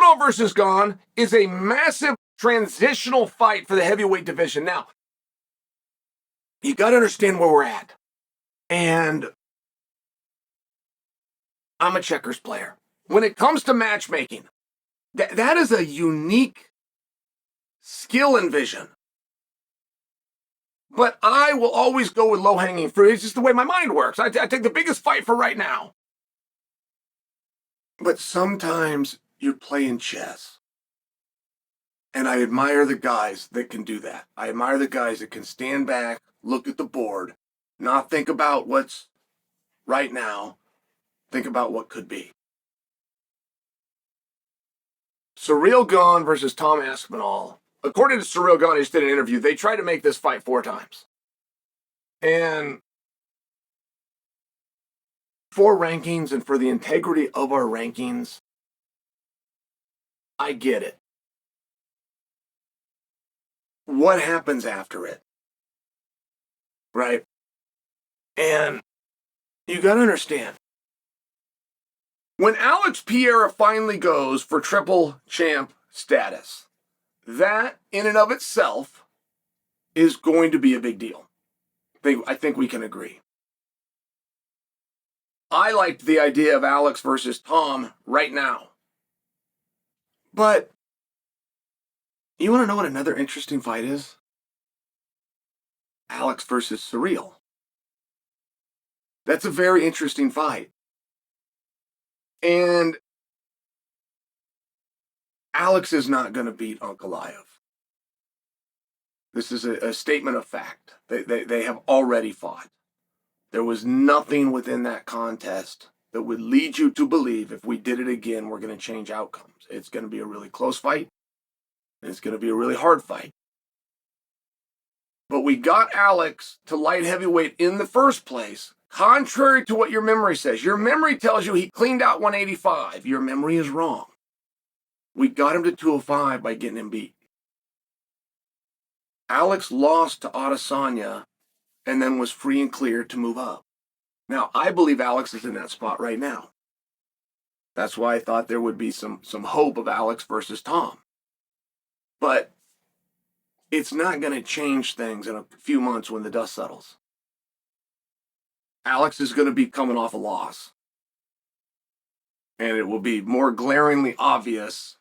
Aspinall versus Gane is a massive transitional fight for the heavyweight division. Now, you got to understand where we're at. And I'm a checkers player. When it comes to matchmaking, that is a unique skill and vision. But I will always go with low-hanging fruit. It's just the way my mind works. I take the biggest fight for right now. But sometimes you're playing chess. And I admire the guys that can do that. I admire the guys that can stand back, look at the board, not think about what's right now, think about what could be. Cyril Gane versus Tom Aspinall. According to Cyril Gane, he just did an interview. They tried to make this fight 4 times. And for rankings and for the integrity of our rankings, I get it. What happens after it? Right? And you got to understand, when Alex Pereira finally goes for triple champ status, that in and of itself is going to be a big deal. I think we can agree. I liked the idea of Alex versus Tom right now. But you want to know what another interesting fight is? Alex versus Cyril. That's a very interesting fight. And Alex is not going to beat Ankalaev. This is a statement of fact. They have already fought. There was nothing within that contest that would lead you to believe if we did it again, we're going to change outcomes. It's going to be a really close fight. And it's going to be a really hard fight. But we got Alex to light heavyweight in the first place, contrary to what your memory says. Your memory tells you he cleaned out 185. Your memory is wrong. We got him to 205 by getting him beat. Alex lost to Adesanya and then was free and clear to move up. Now, I believe Alex is in that spot right now. That's why I thought there would be some hope of Alex versus Tom. But it's not going to change things in a few months when the dust settles. Alex is going to be coming off a loss. And it will be more glaringly obvious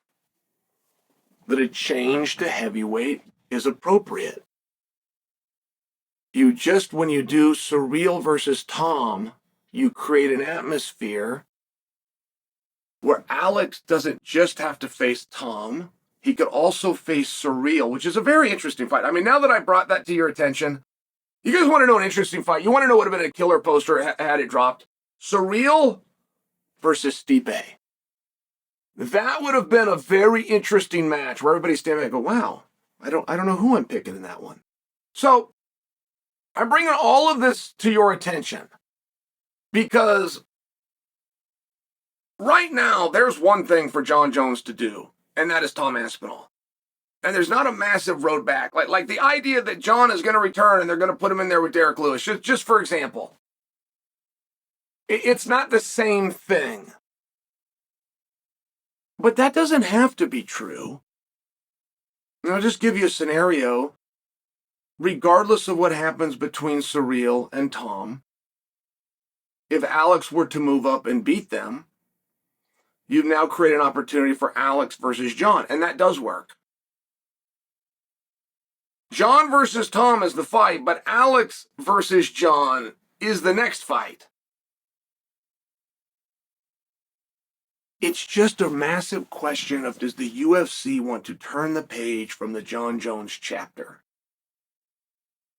that a change to heavyweight is appropriate. When you do Cyril versus Tom, you create an atmosphere where Alex doesn't just have to face Tom, he could also face Cyril, which is a very interesting fight. I mean, now that I brought that to your attention, you guys want to know an interesting fight? You want to know what would have been a killer poster had it dropped? Cyril versus Stipe. That would have been a very interesting match where everybody's standing there and go, wow, I don't know who I'm picking in that one. So I'm bringing all of this to your attention because right now there's one thing for Jon Jones to do, and that is Tom Aspinall. And there's not a massive road back. Like the idea that Jon is going to return and they're going to put him in there with Derek Lewis, just for example. It's not the same thing. But that doesn't have to be true. And I'll just give you a scenario. Regardless of what happens between Cyril and Tom, if Alex were to move up and beat them, you've now created an opportunity for Alex versus Jon, and that does work. Jon versus Tom is the fight, but Alex versus Jon is the next fight. It's just a massive question of, does the UFC want to turn the page from the Jon Jones chapter?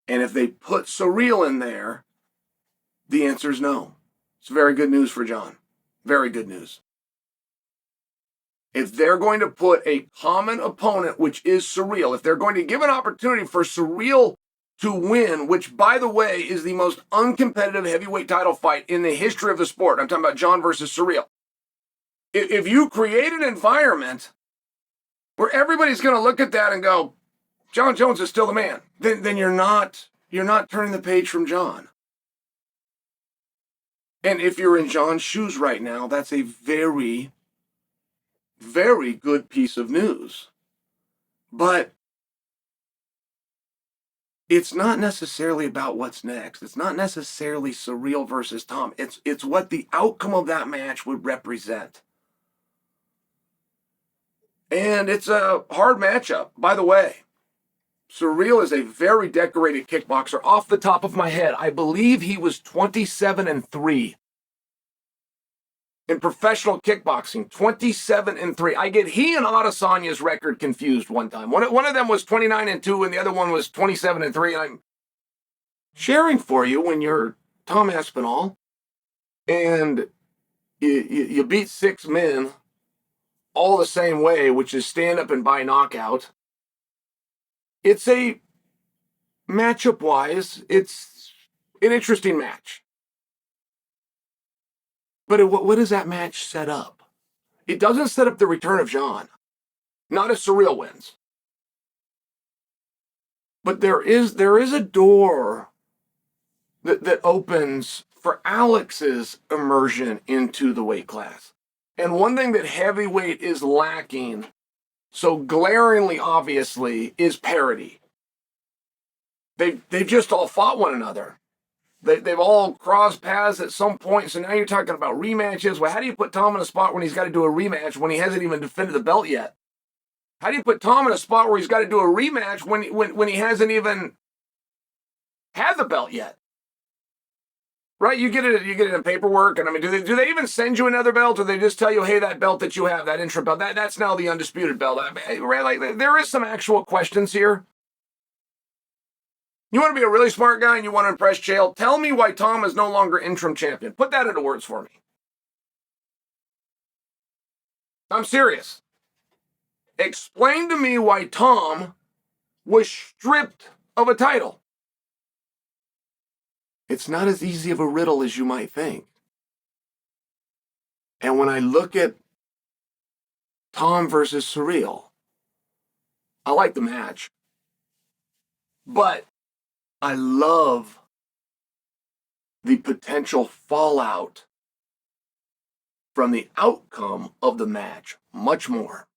And if they put Cyril in there, the answer is no. It's very good news for Jon. Very good news. If they're going to put a common opponent, which is Cyril, if they're going to give an opportunity for Cyril to win, which, by the way, is the most uncompetitive heavyweight title fight in the history of the sport. I'm talking about Jon versus Cyril. If you create an environment where everybody's going to look at that and go, Jon Jones is still the man, then you're not turning the page from Jon. And if you're in Jon's shoes right now, that's a very very good piece of news. But it's not necessarily about what's next. It's not necessarily Cyril versus Tom. It's what the outcome of that match would represent. And it's a hard matchup. By the way, Cyril is a very decorated kickboxer. Off the top of my head, I believe he was 27-3 in professional kickboxing. 27-3. I get he and Adesanya's record confused one time. One of them was 29-2 and the other one was 27-3. And I'm sharing for you when you're Tom Aspinall and you beat 6 men all the same way, which is stand up and by knockout. It's a matchup-wise, it's an interesting match. But what does that match set up? It doesn't set up the return of Jon. Not if Cyril wins. But there is a door that opens for Alex's immersion into the weight class. And one thing that heavyweight is lacking so glaringly, obviously, is parity. They've just all fought one another. They've all crossed paths at some point. So now you're talking about rematches. Well, how do you put Tom in a spot when he's got to do a rematch when he hasn't even defended the belt yet? How do you put Tom in a spot where he's got to do a rematch when he hasn't even had the belt yet? Right? You get it in paperwork, and I mean, do they even send you another belt, or they just tell you, hey, that belt that you have, that interim belt, that's now the undisputed belt? I mean, right? Like, there is some actual questions here. You want to be a really smart guy and you want to impress Chael? Tell me why Tom is no longer interim champion. Put that into words for me. I'm serious. Explain to me why Tom was stripped of a title. It's not as easy of a riddle as you might think. And when I look at Tom versus Cyril, I like the match. But I love the potential fallout from the outcome of the match much more.